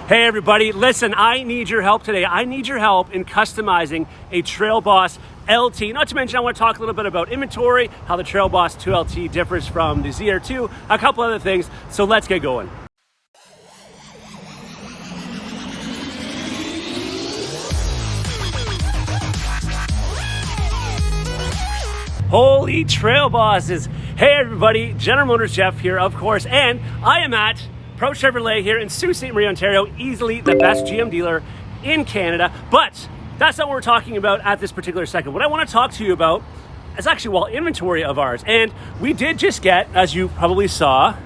Hey everybody, listen, I need your help today. I need your help in customizing a TrailBoss LT. Not to mention, I want to talk a little bit about inventory, how the TrailBoss 2LT differs from the ZR2, a couple other things. So let's get going. Holy trail bosses. Hey everybody, General Motors Jeff here, of course, and I am at Pro Chevrolet here in Sault Ste. Marie, Ontario, easily the best GM dealer in Canada. But that's not what we're talking about at this particular second. What I want to talk to you about is actually, inventory of ours. And we did just get, as you probably saw,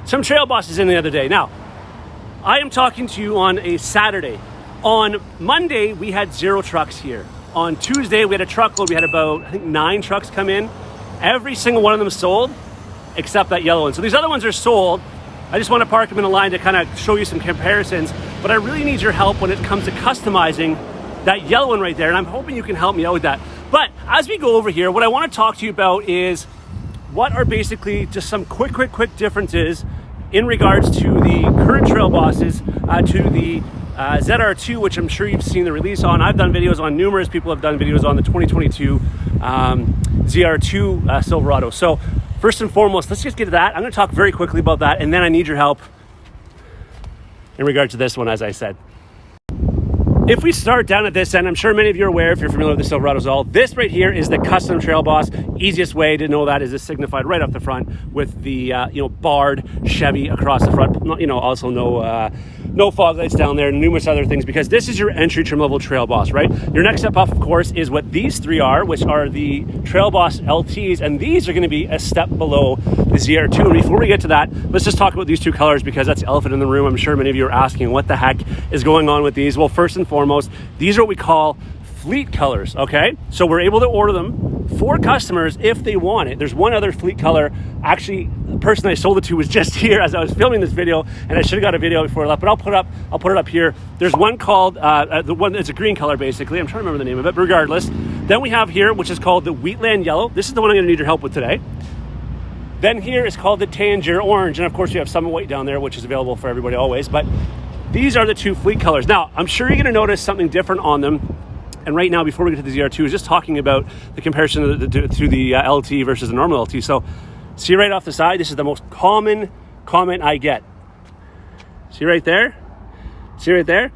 some trail bosses in the other day. Now, I am talking to you on a Saturday. On Monday, we had 0 trucks here. On Tuesday, we had a truckload. We had about, I think, 9 trucks come in. Every single one of them sold, except that yellow one. So these other ones are sold. I just want to park them in a line to kind of show you some comparisons, but I really need your help when it comes to customizing that yellow one right there, and I'm hoping you can help me out with that. But as we go over here, what I want to talk to you about is what are basically just some quick differences in regards to the current trail bosses to the ZR2, which I'm sure you've seen the release on. I've done videos on, numerous people have done videos on the 2022 ZR2 Silverado. So first and foremost, let's just get to that. I'm going to talk very quickly about that, and then I need your help in regard to this one, as I said. If we start down at this end, I'm sure many of you are aware, if you're familiar with the Silverado as well, this right here is the custom trail boss. Easiest way to know that is it's signified right off the front with the barred Chevy across the front. Also no fog lights down there, numerous other things, because this is your entry trim level trail boss, right? Your next step up, of course, is what these 3 are, which are the TrailBoss LTs, and these are going to be a step below the ZR2. And before we get to that, let's just talk about these 2 colors, because that's the elephant in the room. I'm sure many of you are asking what the heck is going on with these. Well, first and foremost, these are what we call fleet colors, okay? So we're able to order them for customers if they want it. There's one other fleet color. Actually, the person I sold it to was just here as I was filming this video, and I should have got a video before I left, but I'll put it up here. There's one called, the one that's a green color, basically. I'm trying to remember the name of it, but regardless. Then we have here, which is called the Wheatland Yellow. This is the one I'm gonna need your help with today. Then here is called the Tangier Orange, and of course you have Summit White down there, which is available for everybody always, but these are the 2 fleet colors. Now, I'm sure you're gonna notice something different on them. And right now, before we get to the ZR2, is just talking about the comparison to the LT versus the normal LT. So see right off the side, this is the most common comment I get. See right there? See right there?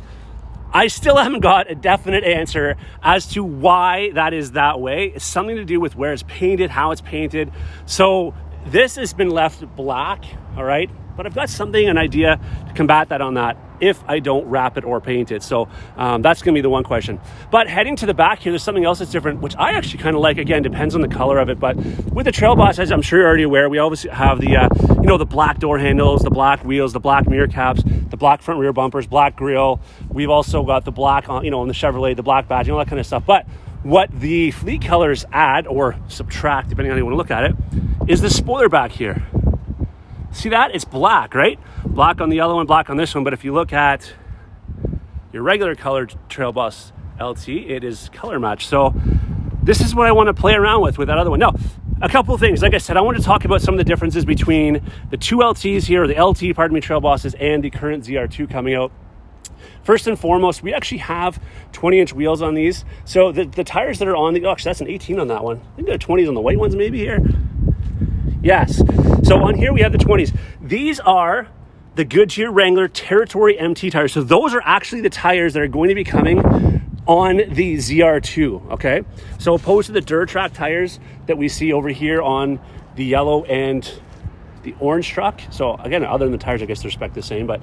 I still haven't got a definite answer as to why that is that way. It's something to do with where it's painted, how it's painted. So this has been left black, all right? But I've got an idea to combat that on that if I don't wrap it or paint it. So that's gonna be the one question. But heading to the back here, there's something else that's different, which I actually kind of like. Again, depends on the color of it. But with the TrailBoss, as I'm sure you're already aware, we always have the, the black door handles, the black wheels, the black mirror caps, the black front rear bumpers, black grille. We've also got the black on, on the Chevrolet, the black badge, all that kind of stuff. But what the fleet colors add or subtract, depending on how you want to look at it, is the spoiler back here. See that? It's black, right? Black on the yellow and black on this one. But if you look at your regular colored TrailBoss LT, it is color matched. So this is what I want to play around with that other one. Now, a couple of things. Like I said, I want to talk about some of the differences between the 2 LTs here, or the LT, TrailBosses, and the current ZR2 coming out. First and foremost, we actually have 20-inch wheels on these. So the tires that are on the, actually that's an 18 on that one. I think there are 20s on the white ones maybe here. Yes. So on here we have the 20s. These are the Goodyear Wrangler Territory MT tires. So those are actually the tires that are going to be coming on the ZR2, okay? So opposed to the Durtrack tires that we see over here on the yellow and the orange truck. So again, other than the tires, I guess they're spec the same, but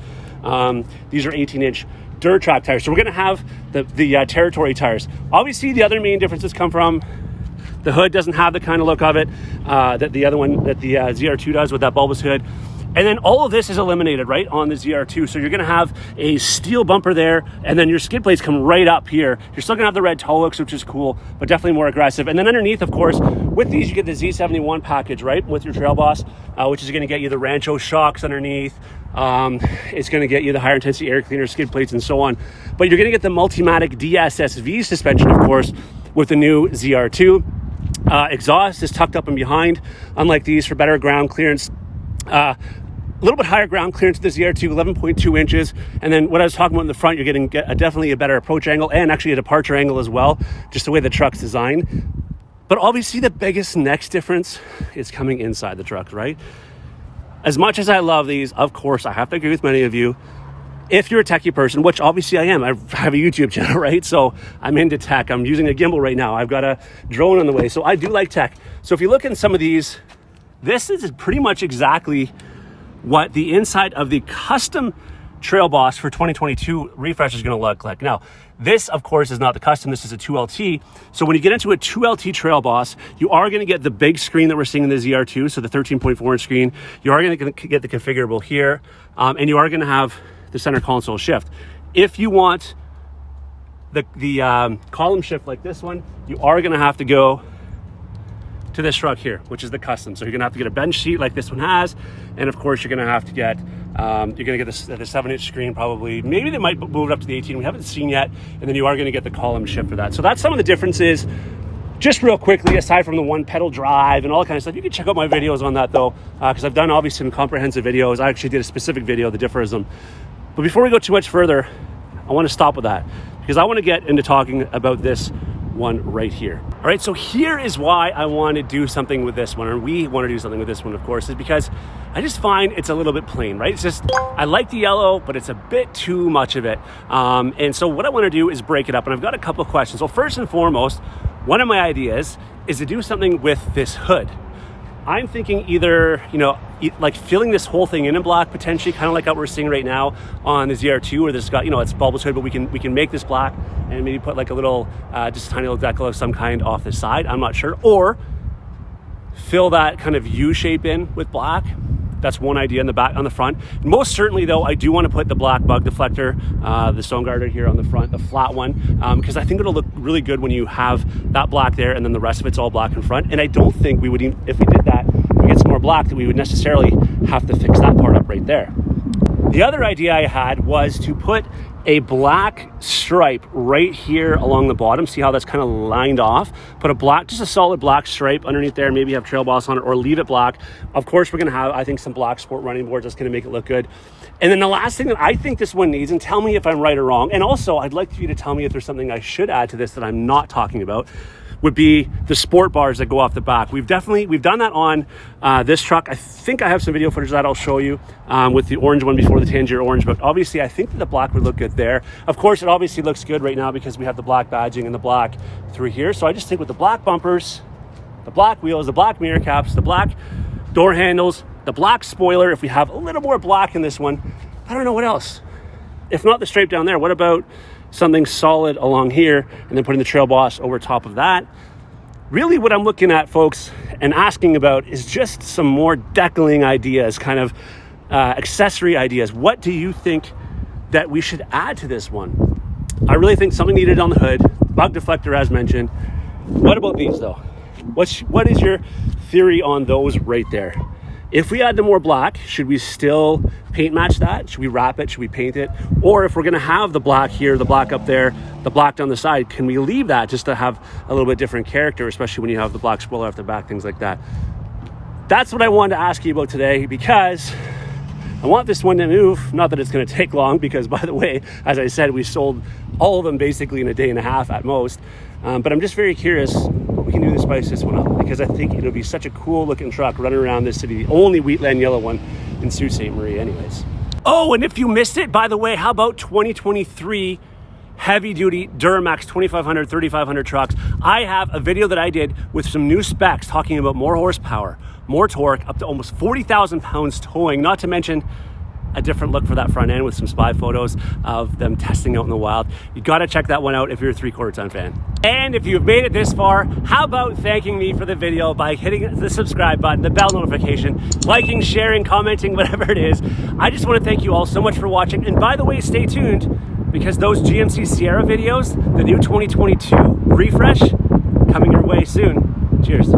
these are 18-inch Durtrack tires. So we're gonna have the Territory tires. Obviously, the other main differences come from the hood doesn't have the kind of look of it that the other one, that the ZR2 does with that bulbous hood. And then all of this is eliminated, right, on the ZR2. So you're gonna have a steel bumper there, and then your skid plates come right up here. You're still gonna have the red toe hooks, which is cool, but definitely more aggressive. And then underneath, of course, with these, you get the Z71 package, right, with your TrailBoss, which is gonna get you the Rancho shocks underneath. It's gonna get you the higher intensity air cleaner, skid plates, and so on. But you're gonna get the Multimatic DSSV suspension, of course, with the new ZR2. Exhaust is tucked up and behind, unlike these, for better ground clearance. A little bit higher ground clearance to the ZR2, 11.2 inches. And then what I was talking about in the front, you're getting definitely a better approach angle and actually a departure angle as well, just the way the truck's designed. But obviously the biggest next difference is coming inside the truck, right? As much as I love these, of course, I have to agree with many of you. If you're a techie person, which obviously I am, I have a YouTube channel, right? So I'm into tech. I'm using a gimbal right now. I've got a drone on the way. So I do like tech. So if you look in some of these, this is pretty much exactly what the inside of the custom TrailBoss for 2022 refresh is going to look like. Now, this, of course, is not the custom. This is a 2LT. So when you get into a 2LT TrailBoss, you are going to get the big screen that we're seeing in the ZR2, so the 13.4-inch screen. You are going to get the configurable here, and you are going to have the center console shift. If you want the column shift like this one, you are going to have to go to this truck here, which is the custom. So you're gonna have to get a bench seat like this one has, and of course you're gonna have to get the 7-inch screen probably. Maybe they might move it up to the 18. We haven't seen yet, and then you are gonna get the column shift for that. So that's some of the differences. Just real quickly, aside from the one pedal drive and all that kind of stuff, you can check out my videos on that though, because I've done obviously some comprehensive videos. I actually did a specific video that differs them. But before we go too much further, I want to stop with that because I want to get into talking about this one right here. All right, so here is why I want to do something with this one, or we want to do something with this one, of course, is because I just find it's a little bit plain, right? It's just, I like the yellow, but it's a bit too much of it. And so what I want to do is break it up, and I've got a couple of questions. So first and foremost, one of my ideas is to do something with this hood. I'm thinking either, like filling this whole thing in black, potentially, kind of like what we're seeing right now on the ZR2, where this got, it's bulbous hood, but we can make this black and maybe put like a little, just a tiny little decal of some kind off the side. I'm not sure. Or fill that kind of U shape in with black. That's one idea in the back, on the front. Most certainly though, I do want to put the black bug deflector, the stone garter here on the front, the flat one, because I think it'll look really good when you have that black there and then the rest of it's all black in front. And I don't think we would, if we did that, we get some more black, that we would necessarily have to fix that part up right there. The other idea I had was to put a black stripe right here along the bottom. See how that's kind of lined off? Put a black, just a solid black stripe underneath there. Maybe have TrailBoss on it or leave it black. Of course, we're gonna have, I think, some black sport running boards. That's gonna make it look good. And then the last thing that I think this one needs, and tell me if I'm right or wrong, and also I'd like you to tell me if there's something I should add to this that I'm not talking about, would be the sport bars that go off the back. We've done that on this truck. I think I have some video footage that I'll show you with the orange one before the Tangier orange, but obviously I think that the black would look good there. Of course, it obviously looks good right now because we have the black badging and the black through here. So I just think with the black bumpers, the black wheels, the black mirror caps, the black door handles, the black spoiler, if we have a little more black in this one, I don't know what else. If not the stripe down there, what about something solid along here and then putting the TrailBoss over top of that? Really what I'm looking at, folks, and asking about is just some more decaling ideas, kind of accessory ideas. What do you think that we should add to this one? I really think something needed on the hood, bug deflector as mentioned. What about these though? What is your theory on those right there? If we add the more black, should we still paint match that? Should we wrap it? Should we paint it? Or if we're gonna have the black here, the black up there, the black down the side, can we leave that just to have a little bit different character, especially when you have the black spoiler off the back, things like that? That's what I wanted to ask you about today, because I want this one to move. Not that it's gonna take long, because by the way, as I said, we sold all of them basically in a day and a half at most. But I'm just very curious what we can do to spice this one up, because I think it'll be such a cool looking truck running around this city, the only Wheatland Yellow one in Sault Ste. Marie anyways. Oh, and if you missed it, by the way, how about 2023 heavy duty Duramax 2500, 3500 trucks? I have a video that I did with some new specs talking about more horsepower, more torque, up to almost 40,000 pounds towing, not to mention a different look for that front end with some spy photos of them testing out in the wild. You gotta check that one out if you're a 3/4 ton fan. And if you've made it this far, how about thanking me for the video by hitting the subscribe button, the bell notification, liking, sharing, commenting, whatever it is. I just wanna thank you all so much for watching. And by the way, stay tuned, because those GMC Sierra videos, the new 2022 refresh, coming your way soon. Cheers.